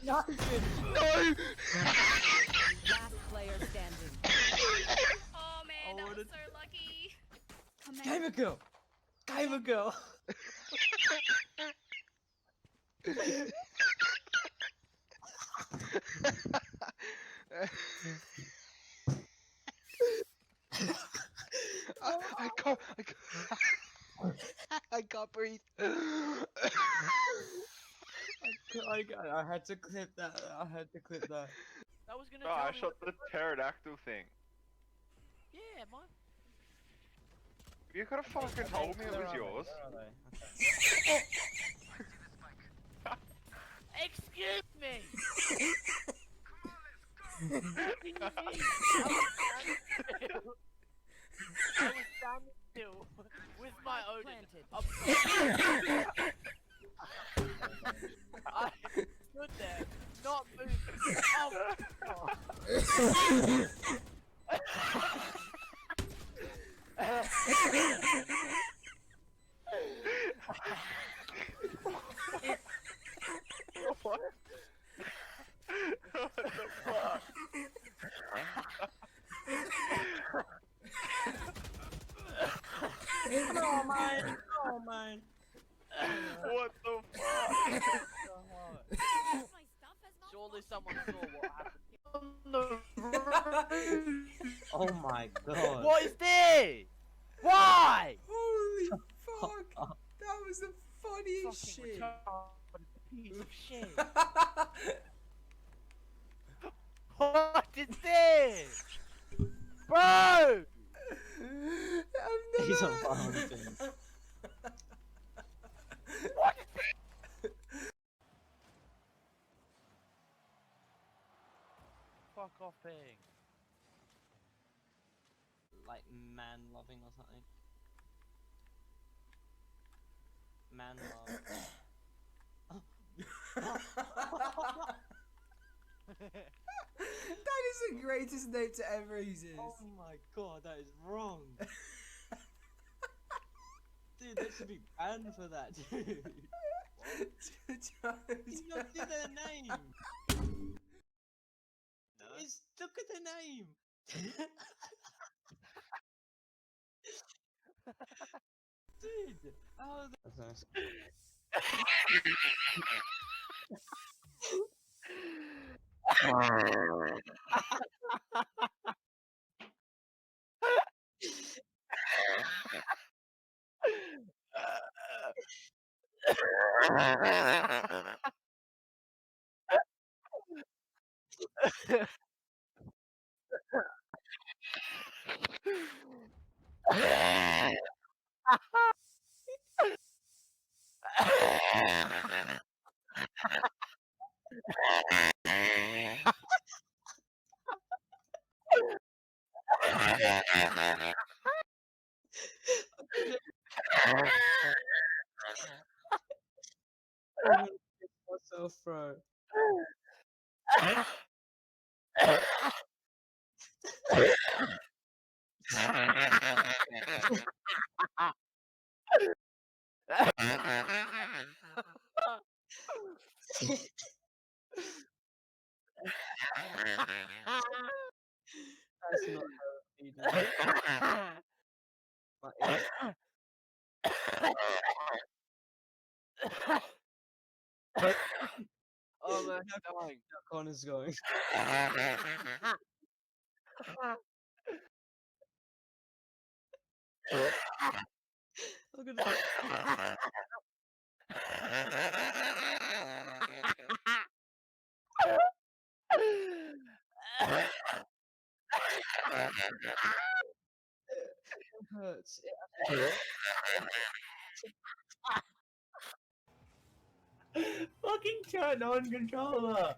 Not good. No! Last player standing. Oh man, that was so lucky. Gamer girl. Gamer girl. I can't. I can't breathe. I had to clip that. I had to clip that. That was gonna No, tell I me shot what the pterodactyl thing. Yeah, man. You could have fucking told me it was yours. Excuse me! I was standing still with my Odin. I stood there, not moving. Oh, What? What the fuck? Oh man. Oh man. What the fuck? surely someone saw what happened. Oh my god. What is this? Why? Holy fuck! That was the funniest shit. Piece of shit. What is this? Bro! He's on Valentine's. What is this? Fuck off thing. Like man loving or something. Man love. That is the greatest name to ever exist. Oh my god, that is wrong. Dude, they should be banned for that, dude. You not see their name. No. It's, look at the name. Dude, how that's nice. Myself, bro. That's not how it is. But it's Oh man, I'm dying. that corner's going. Look at that. It hurts. Fucking turn on controller.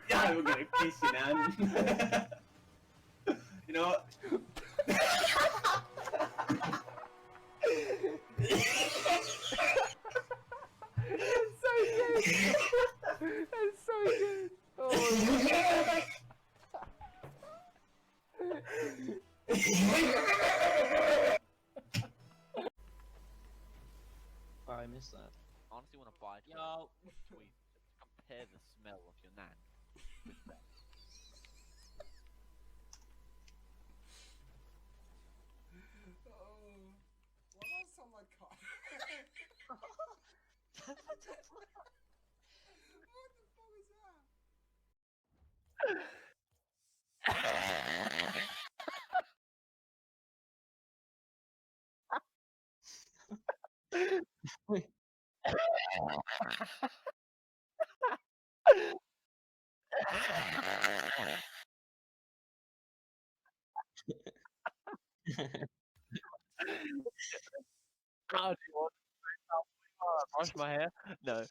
Yeah, we're gonna piss you, man. You know what? That's so good. That's so good. Oh. missed that. Honestly, want to buy it. Yo. Tweet. Compare the smell of your nan with that. Oh, why do I sound like Kyle? What the fuck is that? Oh, do you want to brush my hair? No.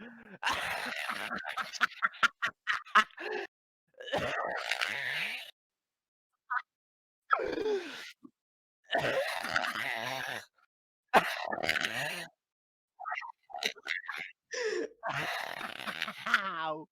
Ow.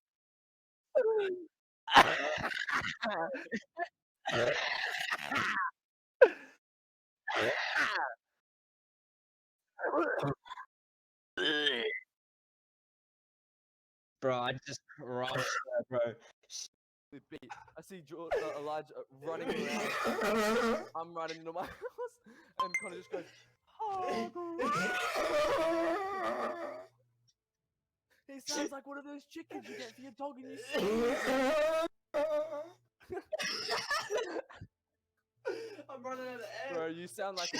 Bro, I just crushed that, bro. I see Elijah running around. I'm running into my house, and Connor just goes, "Oh, he sounds like one of those chickens you get for your dog and you I'm running out of air. Bro, you sound like a